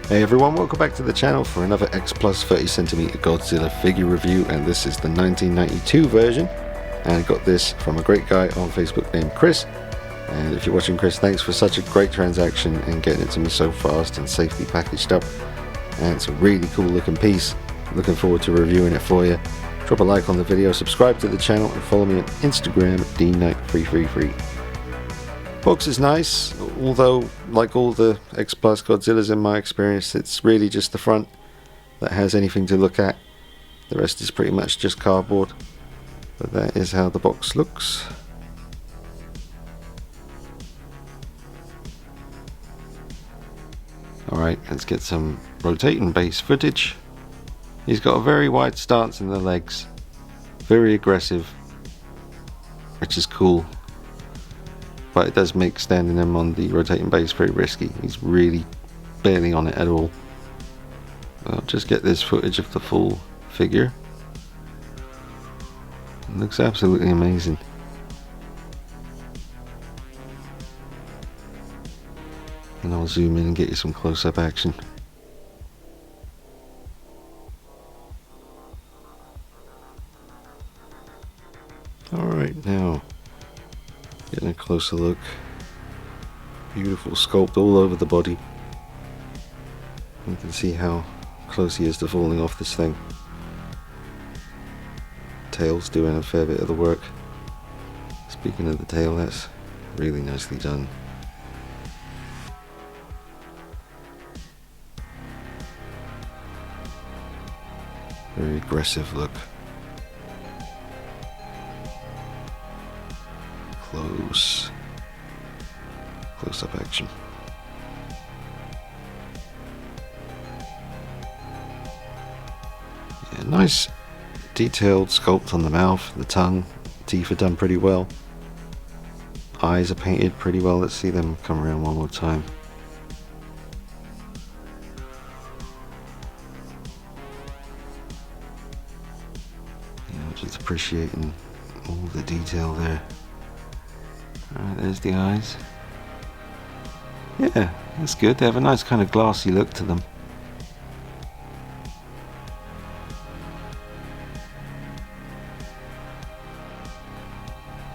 Hey everyone, welcome back to the channel for another Xplus 30cm Godzilla figure review, and this is the 1992 version, and I got this from a great guy on Facebook named Chris. And if you're watching, Chris, thanks for such a great transaction and getting it to me so fast and safely packaged up. And it's a really cool looking piece. Looking forward to reviewing it for you. Drop a like on the video, subscribe to the channel, and follow me on Instagram at dknight333. Box is nice, although like all the Xplus Godzillas in my experience, it's really just the front that has anything to look at. The rest is pretty much just cardboard, but that is how the box looks. Alright, let's get some rotating base footage. He's got a very wide stance in the legs, very aggressive, which is cool. But it does make standing him on the rotating base very risky. He's really barely on it at all. I'll just get this footage of the full figure. It looks absolutely amazing. And I'll zoom in and get you some close-up action. Alright, now getting a closer look. Beautiful sculpt all over the body. You can see how close he is to falling off this thing. Tail's doing a fair bit of the work. Speaking of the tail, that's really nicely done. Very aggressive look. Close-up action. Yeah, nice detailed sculpt on the mouth, the tongue, teeth are done pretty well. Eyes are painted pretty well. Let's see them come around one more time. Just appreciating all the detail there. Alright, there's the eyes. Yeah, that's good. They have a nice kind of glassy look to them.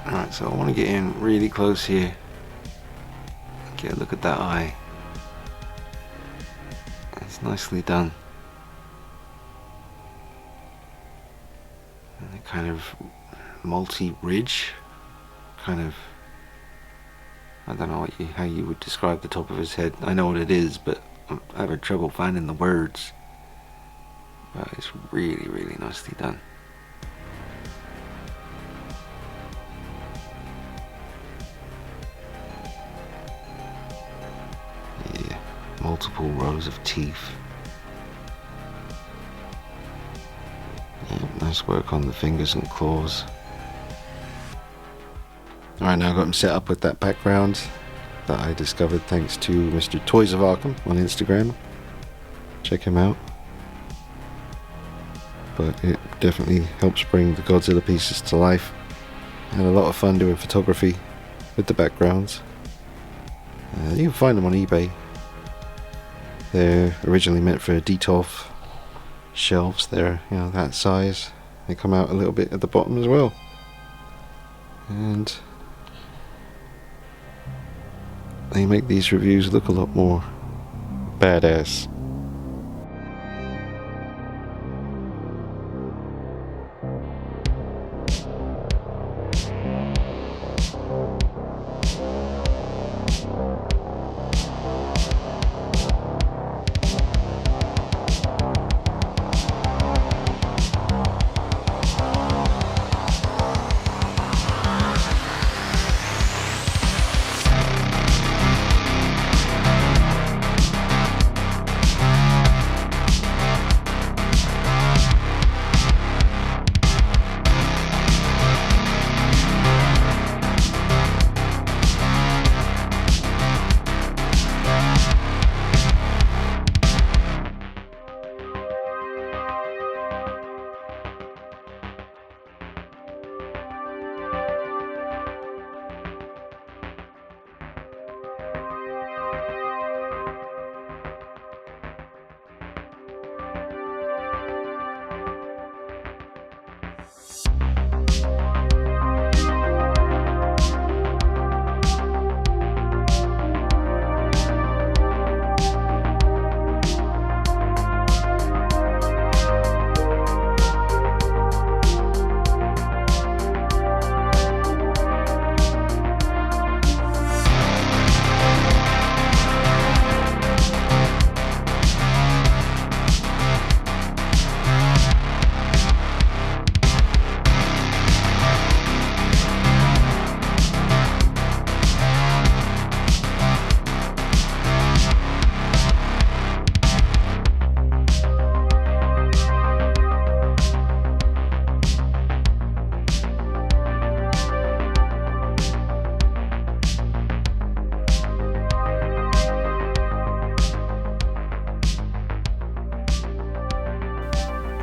Alright, so I want to get in really close here. Get a look at that eye. It's nicely done. And a kind of multi-ridge, kind of, I don't know how you would describe the top of his head. I know what it is, but I'm having trouble finding the words. But it's really, really nicely done. Yeah, multiple rows of teeth. Yeah, nice work on the fingers and claws. Alright, now I've got him set up with that background that I discovered thanks to Mr. Toys of Arkham on Instagram. Check him out. But it definitely helps bring the Godzilla pieces to life. I had a lot of fun doing photography with the backgrounds. You can find them on eBay. They're originally meant for detolf shelves. They're, you know, that size. They come out a little bit at the bottom as well. And they make these reviews look a lot more badass.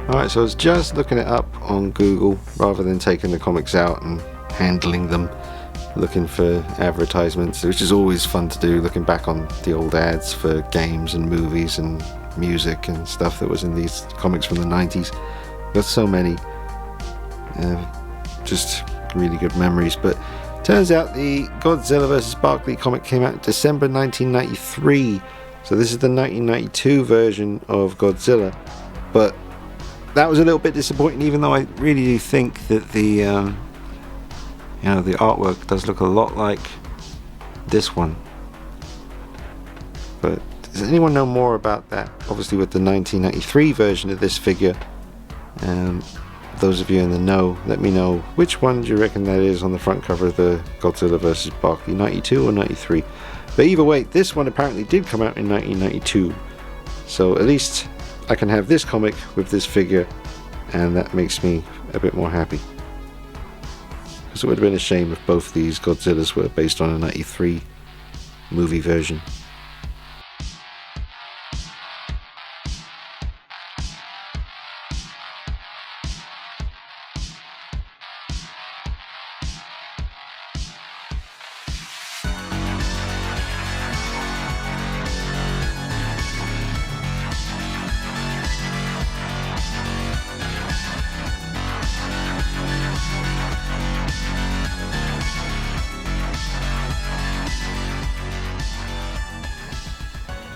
Alright, so I was just looking it up on Google rather than taking the comics out and handling them, looking for advertisements, which is always fun to do, looking back on the old ads for games and movies and music and stuff that was in these comics from the 90s. Got so many, just really good memories. But turns out the Godzilla vs. Barkley comic came out in December 1993, so this is the 1992 version of Godzilla. But that was a little bit disappointing, even though I really do think that the the artwork does look a lot like this one. But does anyone know more about that? Obviously with the 1993 version of this figure, those of you in the know, let me know which one do you reckon that is on the front cover of the Godzilla vs. Barkley, 92 or 93? But either way, this one apparently did come out in 1992, so at least I can have this comic with this figure, and that makes me a bit more happy. Because it would have been a shame if both these Godzillas were based on a 93 movie version.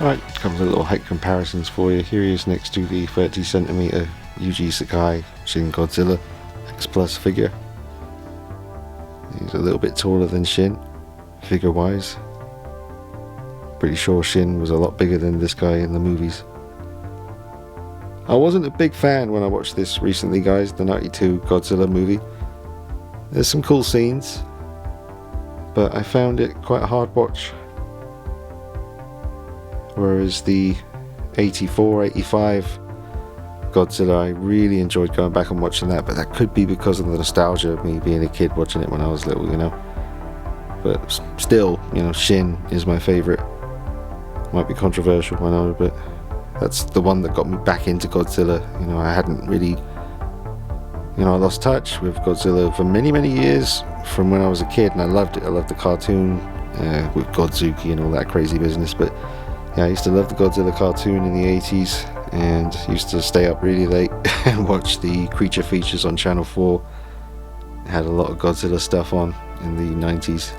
Alright, a couple of little height comparisons for you. Here he is next to the 30cm Yuji Sakai Shin Godzilla Xplus figure. He's a little bit taller than Shin, figure wise. Pretty sure Shin was a lot bigger than this guy in the movies. I wasn't a big fan when I watched this recently, guys, the 92 Godzilla movie. There's some cool scenes, but I found it quite a hard watch. Whereas the 84, 85 Godzilla, I really enjoyed going back and watching that, but that could be because of the nostalgia of me being a kid watching it when I was little, But still, Shin is my favourite. Might be controversial, I know, but that's the one that got me back into Godzilla. I hadn't really, I lost touch with Godzilla for many, many years from when I was a kid, and I loved it. I loved the cartoon with Godzuki and all that crazy business, but yeah, I used to love the Godzilla cartoon in the 80s, and used to stay up really late and watch the creature features on Channel 4. It had a lot of Godzilla stuff on in the 90s,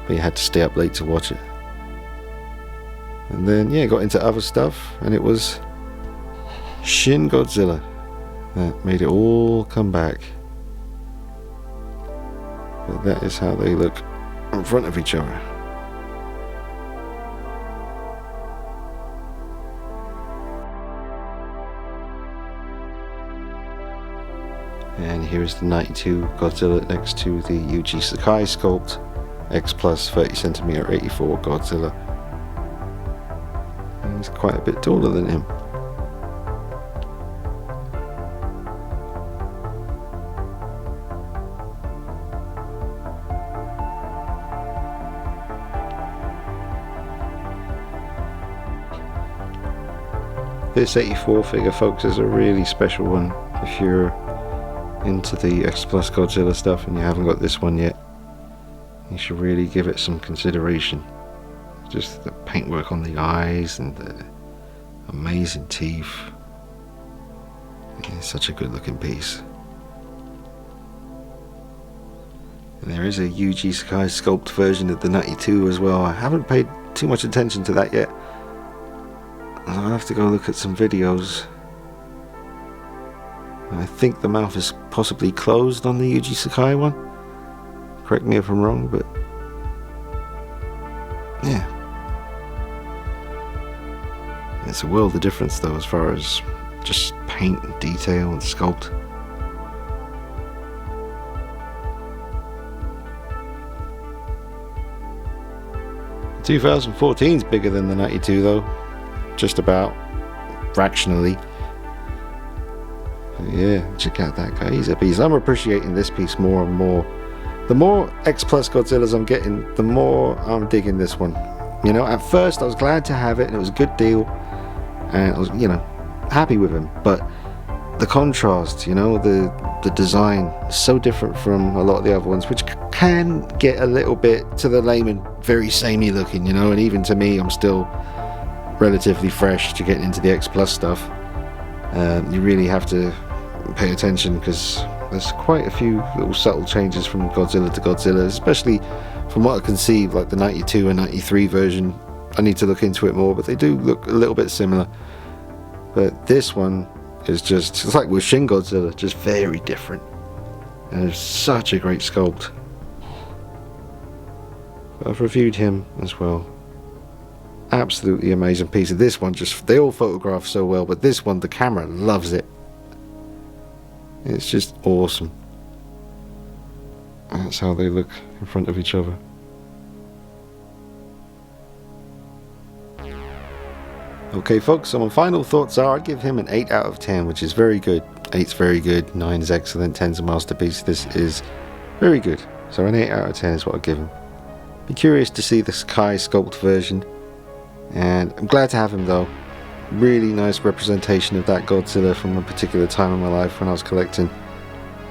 but you had to stay up late to watch it. And then, got into other stuff, and it was Shin Godzilla that made it all come back. But that is how they look in front of each other. And here is the 92 Godzilla next to the Yuji Sakai sculpt Xplus 30cm 84 Godzilla. And he's quite a bit taller than him. This 84 figure, folks, is a really special one. If you're into the Xplus Godzilla stuff and you haven't got this one yet, you should really give it some consideration. Just the paintwork on the eyes and the amazing teeth. It's such a good looking piece. And there is a Yuji Sakai sculpt version of the 92 as well. I haven't paid too much attention to that yet. I'll have to go look at some videos. I think the mouth is possibly closed on the Yuji Sakai one. Correct me if I'm wrong, but yeah. It's a world of difference though, as far as just paint and detail and sculpt. The 2014 is bigger than the 92 though, just about fractionally. Yeah, check out that guy, he's a beast. I'm appreciating this piece more and more. The more Xplus Godzillas I'm getting, the more I'm digging this one. At first I was glad to have it and it was a good deal and I was, happy with him, but the contrast, you know, the design is so different from a lot of the other ones, which can get a little bit, to the layman, very samey looking, you know. And even to me, I'm still relatively fresh to getting into the Xplus stuff. You really have to pay attention, because there's quite a few little subtle changes from Godzilla to Godzilla, especially from what I can see, like the 92 and 93 version. I need to look into it more, but they do look a little bit similar. But this one is just, it's like with Shin Godzilla, just very different. And it's such a great sculpt. I've reviewed him as well. Absolutely amazing piece. This one, just, they all photograph so well, but this one, the camera loves it. It's just awesome. And that's how they look in front of each other. Okay folks, so my final thoughts are, I'd give him an 8 out of 10, which is very good. 8's very good, 9 is excellent, 10's a masterpiece. This is very good. So an 8 out of 10 is what I'd give him. Be curious to see the Sky Sculpt version. And I'm glad to have him though. Really nice representation of that Godzilla from a particular time in my life when I was collecting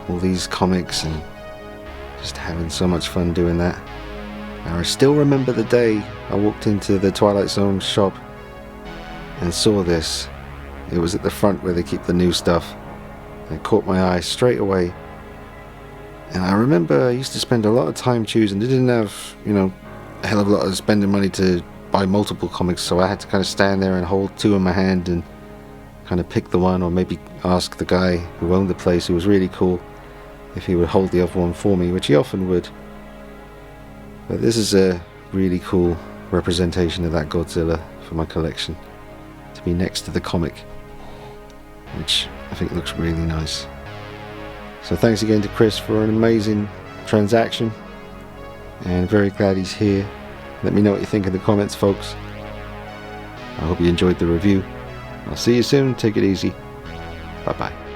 all these comics and just having so much fun doing that. Now I still remember the day I walked into the Twilight Zone shop and saw this. It was at the front where they keep the new stuff. It caught my eye straight away. And I remember I used to spend a lot of time choosing. They didn't have, you know, a hell of a lot of spending money to buy multiple comics, so I had to kind of stand there and hold two in my hand and kind of pick the one, or maybe ask the guy who owned the place, who was really cool, if he would hold the other one for me, which he often would. But this is a really cool representation of that Godzilla for my collection, to be next to the comic, which I think looks really nice. So thanks again to Chris for an amazing transaction, and very glad he's here. Let me know what you think in the comments, folks. I hope you enjoyed the review. I'll see you soon. Take it easy. Bye bye.